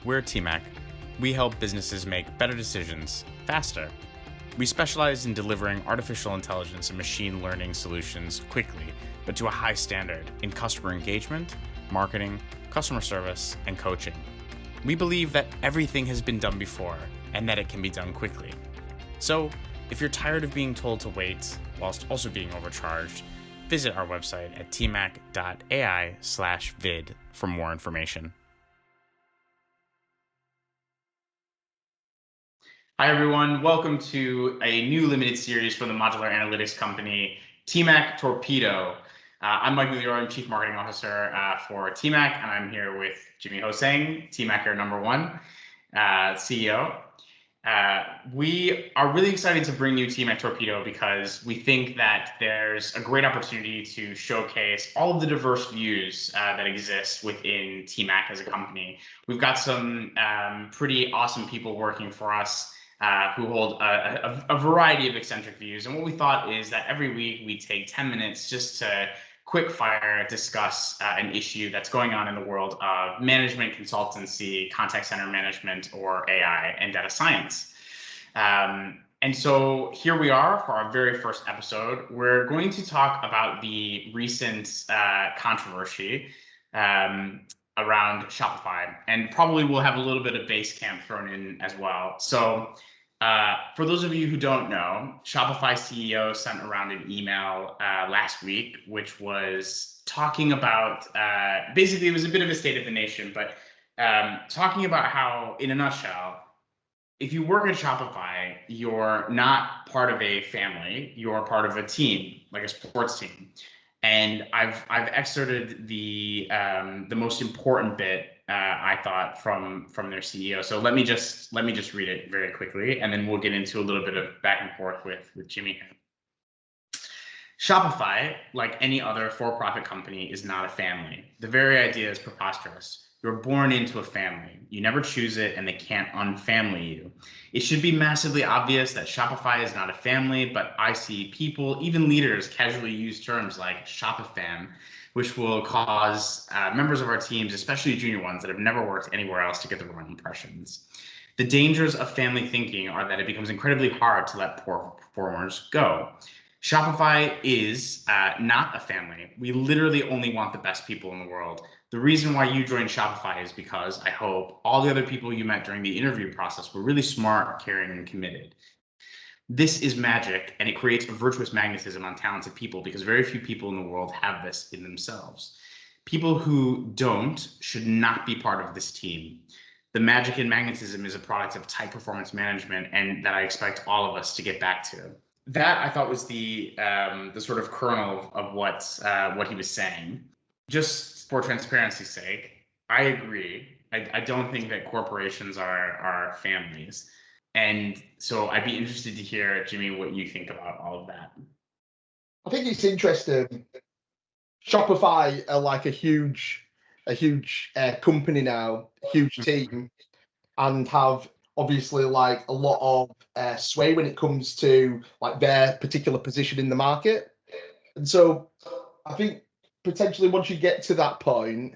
We're TMAC. We help businesses make better decisions faster. We specialize in delivering artificial intelligence and machine learning solutions quickly, but to a high standard in customer engagement, marketing, customer service, and coaching. We believe that everything has been done before and that it can be done quickly. So, if you're tired of being told to wait whilst also being overcharged, visit our website at tmac.ai/vid for more information. Hi, everyone. Welcome to a new limited series from the modular analytics company, TMAC Torpedo. I'm Mike Mulior. I'm Chief Marketing Officer for TMAC, and I'm here with Jimmy Hosang, TMACer number one, CEO. We are really excited to bring you TMAC Torpedo because we think that there's a great opportunity to showcase all of the diverse views that exist within TMAC as a company. We've got some pretty awesome people working for us who hold a variety of eccentric views. And what we thought is that every week we take 10 minutes just to quick fire discuss an issue that's going on in the world of management consultancy, contact center management, or AI and data science. And so here we are for our very first episode. We're going to talk about the recent controversy around Shopify, and probably we'll have a little bit of Basecamp thrown in as well. So for those of you who don't know, Shopify CEO sent around an email last week, which was talking about, basically it was a bit of a state of the nation, but talking about how, in a nutshell, if you work at Shopify, you're not part of a family, you're part of a team, like a sports team. And I've excerpted the most important bit I thought from their CEO. So let me just read it very quickly, and then we'll get into a little bit of back and forth with Jimmy. Shopify, like any other for-profit company, is not a family. The very idea is preposterous. You're born into a family. You never choose it, and they can't unfamily you. It should be massively obvious that Shopify is not a family, but I see people, even leaders, casually use terms like Shopifam, which will cause members of our teams, especially junior ones that have never worked anywhere else, to get the wrong impressions. The dangers of family thinking are that it becomes incredibly hard to let poor performers go. Shopify is not a family. We literally only want the best people in the world. The reason why you joined Shopify is because, I hope, all the other people you met during the interview process were really smart, caring, and committed. This is magic, and it creates a virtuous magnetism on talented people because very few people in the world have this in themselves. People who don't should not be part of this team. The magic and magnetism is a product of tight performance management, and that I expect all of us to get back to. That, I thought, was the sort of kernel of what he was saying. Just for transparency's sake, I agree. I don't think that corporations are families. And so I'd be interested to hear, Jimmy, what you think about all of that. I think it's interesting. Shopify are like a huge company now, a huge team, and have obviously like a lot of sway when it comes to like their particular position in the market. And so I think potentially once you get to that point,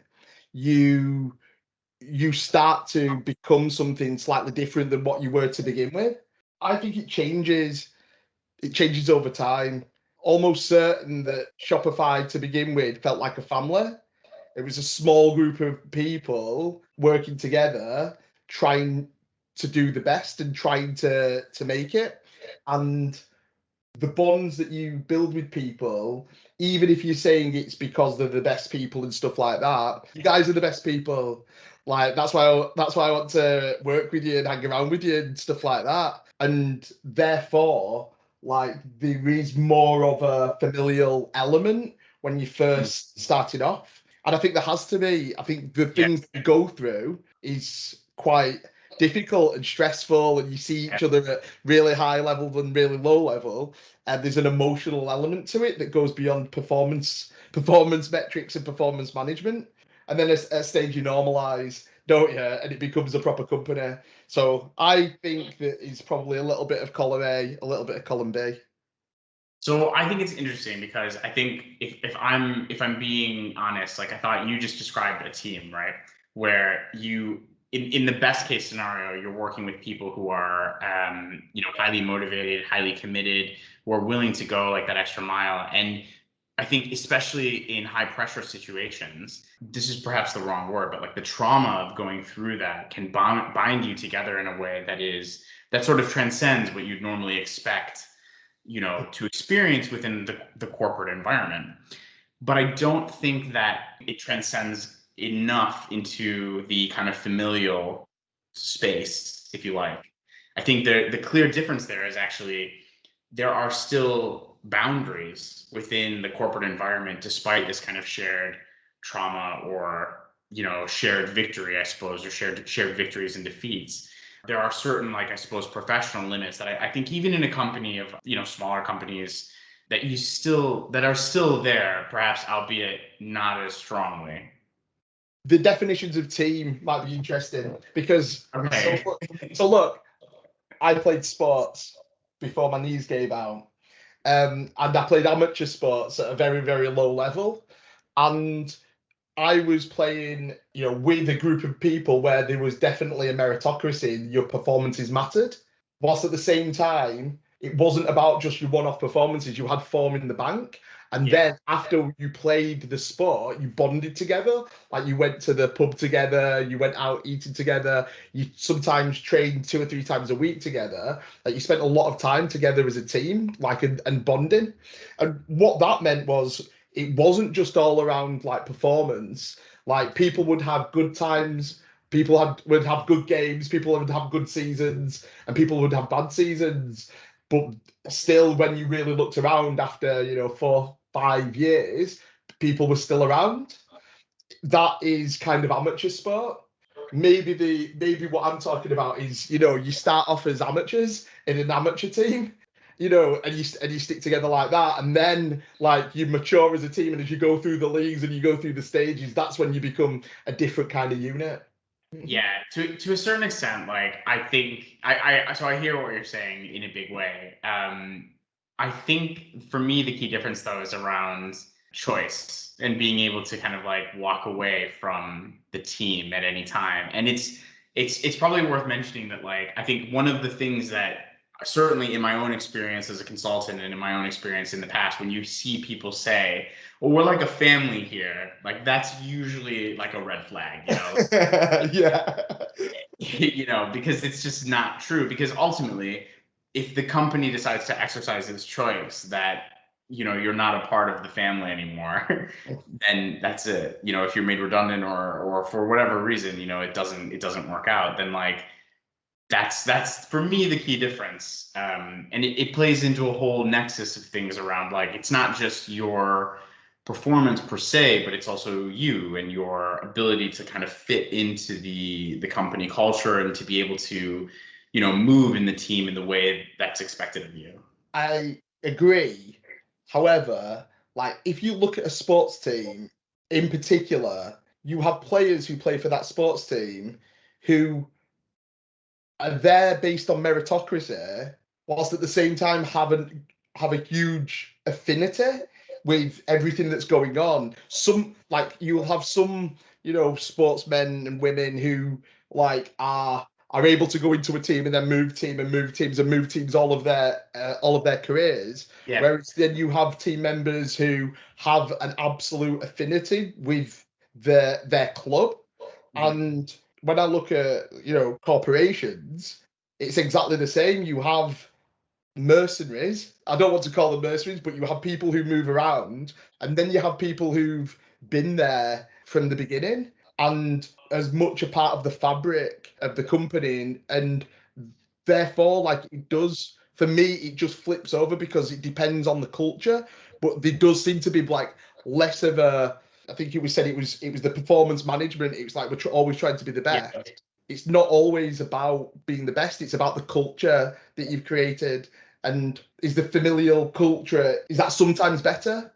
you start to become something slightly different than what you were to begin with. I think it changes over time. Almost certain that Shopify to begin with felt like a family. It was a small group of people working together, trying to do the best and trying to make it. And the bonds that you build with people, even if you're saying it's because they're the best people and stuff like that, you guys are the best people. Like that's why I want to work with you and hang around with you and stuff like that. And therefore, like there is more of a familial element when you first started off. And I think there has to be. I think the things you go through is quite difficult and stressful, and you see each other at really high level and really low level, and there's an emotional element to it that goes beyond performance metrics and performance management. And then at a stage you normalize, don't you, and it becomes a proper company. So I think that it's probably a little bit of column A, a little bit of column B. So I think it's interesting because I think if I'm being honest, like I thought you just described a team, right? Where you in the best case scenario, you're working with people who are, highly motivated, highly committed, who are willing to go like that extra mile. And I think especially in high pressure situations, this is perhaps the wrong word, but like the trauma of going through that can bind you together in a way that sort of transcends what you'd normally expect, to experience within the corporate environment. But I don't think that it transcends enough into the kind of familial space, if you like. I think the clear difference there is actually there are still boundaries within the corporate environment, despite this kind of shared trauma or shared victory, I suppose, or shared victories and defeats. There are certain, like, I suppose, professional limits that I think even in a company of smaller companies that are still there, perhaps, albeit not as strongly. The definitions of team might be interesting because Okay. so look, I played sports before my knees gave out. And I played amateur sports at a very, very low level. And I was playing, with a group of people where there was definitely a meritocracy. Your performances mattered, whilst at the same time, it wasn't about just your one-off performances. You had form in the bank, and then after you played the sport, you bonded together. Like you went to the pub together, you went out eating together. You sometimes trained 2 or 3 times a week together. Like you spent a lot of time together as a team, and bonding. And what that meant was it wasn't just all around like performance. Like people would have good times, would have good games, people would have good seasons, and people would have bad seasons. But still, when you really looked around after 4, 5 years, people were still around. That is kind of amateur sport. Maybe what I'm talking about is you start off as amateurs in an amateur team, and you stick together like that, and then like you mature as a team, and as you go through the leagues and you go through the stages, that's when you become a different kind of unit. Yeah, to a certain extent, like I think I hear what you're saying in a big way. I think for me the key difference though is around choice and being able to kind of like walk away from the team at any time. And it's probably worth mentioning that, like, I think one of the things that certainly in my own experience as a consultant and in my own experience in the past, when you see people say, well, we're like a family here, like that's usually like a red flag, Yeah. because it's just not true. Because ultimately, if the company decides to exercise its choice that you're not a part of the family anymore, then that's it. If you're made redundant or for whatever reason, it doesn't work out, then like that's for me the key difference. And it plays into a whole nexus of things around, like, it's not just your performance per se, but it's also you and your ability to kind of fit into the company culture and to be able to move in the team in the way that's expected of you. I agree. However, like if you look at a sports team in particular, you have players who play for that sports team who are there based on meritocracy, whilst at the same time have a huge affinity with everything that's going on. Some like you'll have some, sportsmen and women who like are able to go into a team and then move team and move teams and move teams all of their careers. Yeah. Whereas then you have team members who have an absolute affinity with their club. And when I look at corporations, it's exactly the same. You have mercenaries. I don't want to call them mercenaries, but you have people who move around, and then you have people who've been there from the beginning and as much a part of the fabric of the company, and therefore, like it does for me, it just flips over because it depends on the culture. But there does seem to be like less of a. I think it was said it was the performance management. It was like we're always trying to be the best. Yeah. It's not always about being the best. It's about the culture that you've created. And is the familial culture, is that sometimes better?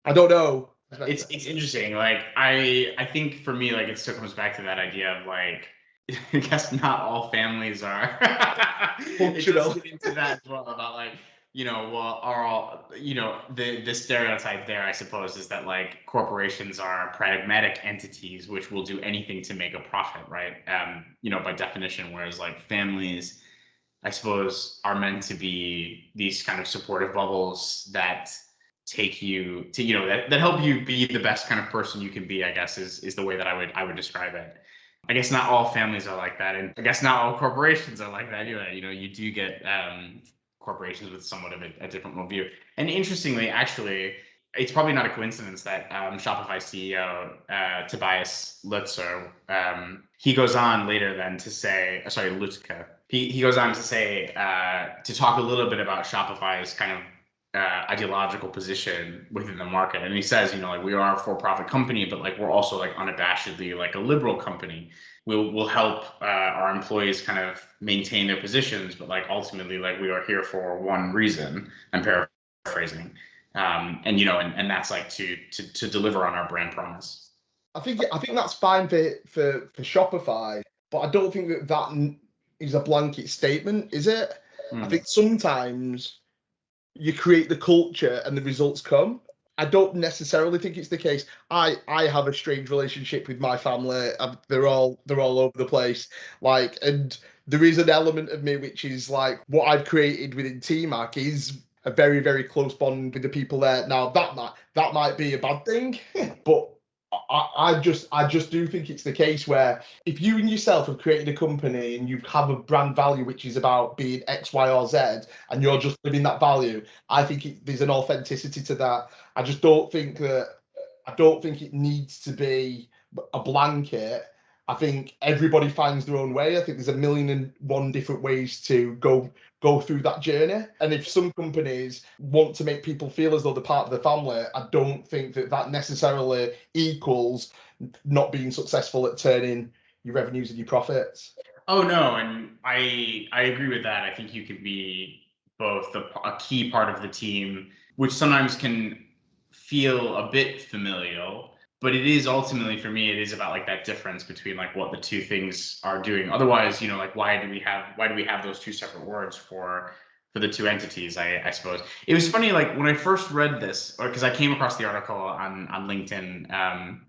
I don't know. It's interesting. Like I think for me, like, it still comes back to that idea of like, I guess not all families are. It does Functional. get into that as well about like well, are all, the stereotype there, I suppose, is that like corporations are pragmatic entities which will do anything to make a profit, right? By definition, whereas like families, I suppose, are meant to be these kind of supportive bubbles that take you to, that help you be the best kind of person you can be, I guess, is the way that I would describe it. I guess not all families are like that, and I guess not all corporations are like that either. You do get corporations with somewhat of a different worldview. And interestingly, actually, it's probably not a coincidence that Shopify CEO Tobias Lutzer, he goes on later then to say, sorry, Lutke. He goes on to say to talk a little bit about Shopify's kind of ideological position within the market, and he says, like we are a for-profit company, but like we're also like unabashedly like a liberal company. We'll help our employees kind of maintain their positions, but like ultimately, like we are here for one reason. I'm paraphrasing, and that's like to deliver on our brand promise. I think that's fine for Shopify, but I don't think that is a blanket statement, is it? I think sometimes you create the culture and the results come. I don't necessarily think it's the case. I have a strange relationship with my family. They're all over the place. Like, and there is an element of me which is like what I've created within TMAC is a very, very close bond with the people there. Now that might be a bad thing, but I just do think it's the case where if you and yourself have created a company and you have a brand value which is about being X, Y, or Z, and you're just living that value, I think there's an authenticity to that. I don't think it needs to be a blanket. I think everybody finds their own way. I think there's a million and one different ways to go through that journey. And if some companies want to make people feel as though they're part of the family, I don't think that necessarily equals not being successful at turning your revenues and your profits. Oh no, and I agree with that. I think you could be both a key part of the team, which sometimes can feel a bit familial, but it is ultimately, for me, it is about like that difference between like what the two things are doing. Otherwise, like why do we have those two separate words for the two entities? I suppose it was funny, like when I first read this, or because I came across the article on LinkedIn.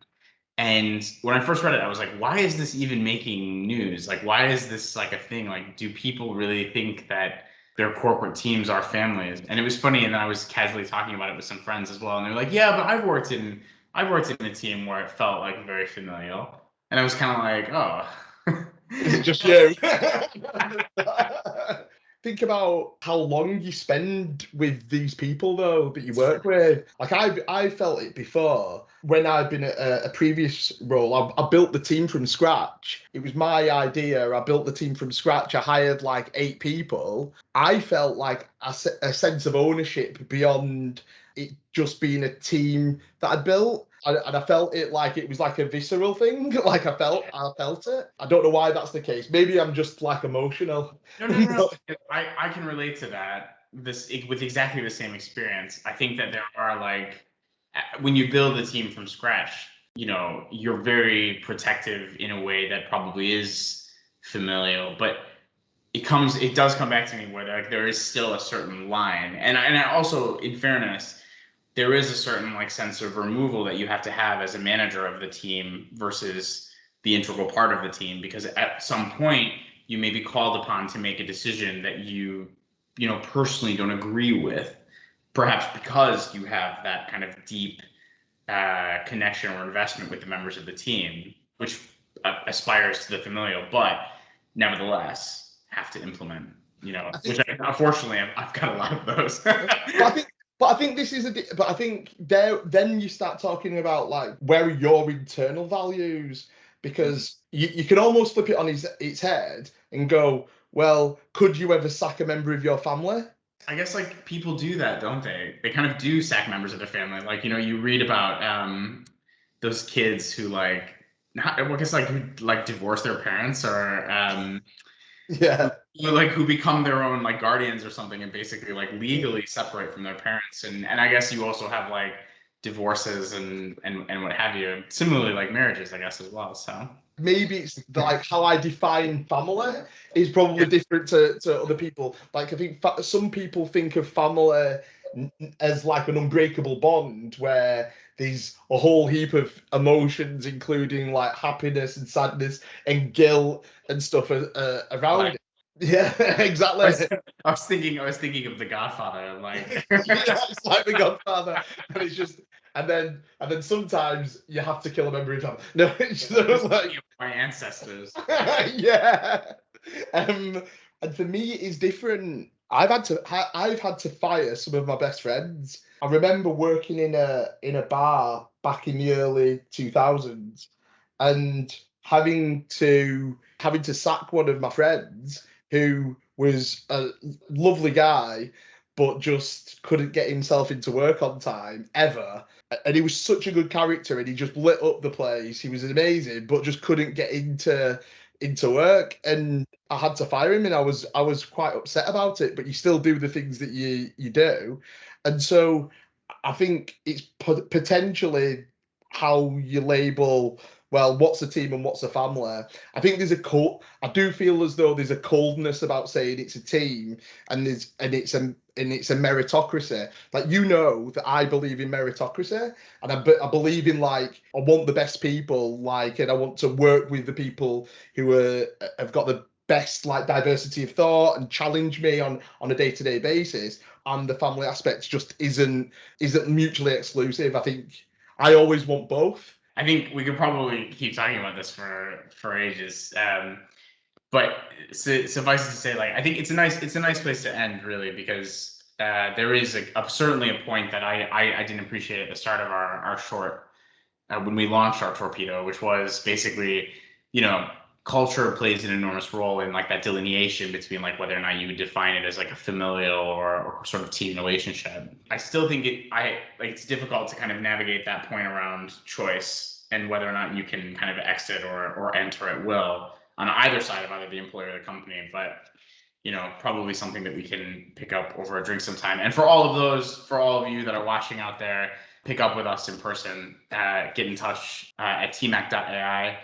And when I first read it, I was like, why is this even making news? Like, why is this like a thing? Like, do people really think that their corporate teams are families? And it was funny. And then I was casually talking about it with some friends as well. And they're like, yeah, but I've worked in a team where it felt like very familial. And I was kind of like, oh. Is it just you? Think about how long you spend with these people though that you work with. Like I felt it before when I've been at a previous role. I built the team from scratch. It was my idea. I built the team from scratch. I hired like 8 people. I felt like a sense of ownership beyond it just being a team that I built. And I felt it like it was like a visceral thing. Like I felt it. I don't know why that's the case. Maybe I'm just like emotional. No. I can relate to that. With exactly the same experience. I think that there are like, when you build a team from scratch, you're very protective in a way that probably is familial, but it does come back to me where like there is still a certain line, and I also, in fairness, there is a certain like sense of removal that you have to have as a manager of the team versus the integral part of the team, because at some point you may be called upon to make a decision that you personally don't agree with, perhaps because you have that kind of deep connection or investment with the members of the team, which aspires to the familial, but nevertheless have to implement, unfortunately I've got a lot of those. But I think this is but I think then you start talking about like where are your internal values, because you can almost flip it on its head and go, well, could you ever sack a member of your family? I guess like people do that, don't they? They kind of do sack members of their family. Like, you read about those kids who like, not, I guess like who like divorce their parents, or Yeah. who become their own like guardians or something, and basically like legally separate from their parents. And I guess you also have like divorces and what have you. Similarly, like marriages, I guess, as well. So maybe it's like how I define family is probably different to other people. Like I think some people think of family as like an unbreakable bond where there's a whole heap of emotions, including like happiness and sadness and guilt and stuff around Like, it. Yeah, exactly. I was thinking of The Godfather. Like, Yeah, it's like The Godfather, and it's just, and then sometimes you have to kill a member of your family. No, it's just like, my ancestors. yeah. And for me, it's different. I've had to fire some of my best friends. I remember working in a bar back in the early 2000s, and having to sack one of my friends who was a lovely guy, but just couldn't get himself into work on time ever. And he was such a good character, and he just lit up the place. He was amazing, but just couldn't get into work. And I had to fire him, and I was quite upset about it. But you still do the things that you do, and so I think it's potentially how you label, well, what's a team and what's a family. I think there's a cold. I do feel as though there's a coldness about saying it's a team, and it's a meritocracy. Like, that I believe in meritocracy, and I believe in, like, I want the best people, like, and I want to work with the people who have got the best, like, diversity of thought and challenge me on a day-to-day basis. And the family aspect just isn't mutually exclusive. I think I always want both. I think we could probably keep talking about this for ages. But suffice it to say, like, I think it's a nice place to end, really, because there is certainly a point that I didn't appreciate at the start of our short, when we launched our torpedo, which was basically, culture plays an enormous role in, like, that delineation between, like, whether or not you would define it as, like, a familial or sort of team relationship. I still think it's difficult to kind of navigate that point around choice and whether or not you can kind of exit or enter at will on either side of either the employer or the company. But probably something that we can pick up over a drink sometime. And for all of you that are watching out there, pick up with us in person. Get in touch at tmac.ai,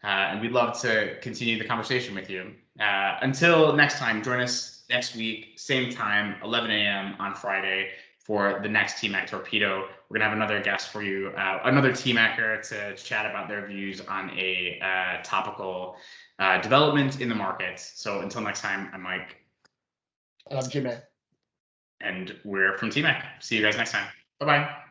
and we'd love to continue the conversation with you. Until next time, join us next week, same time, 11 a.m. on Friday, for the next TMAC Torpedo. We're gonna have another guest for you, another TMACer, to chat about their views on a topical development in the market. So until next time, I'm Mike. And I'm Jimmy. And we're from TMAC. See you guys next time. Bye-bye.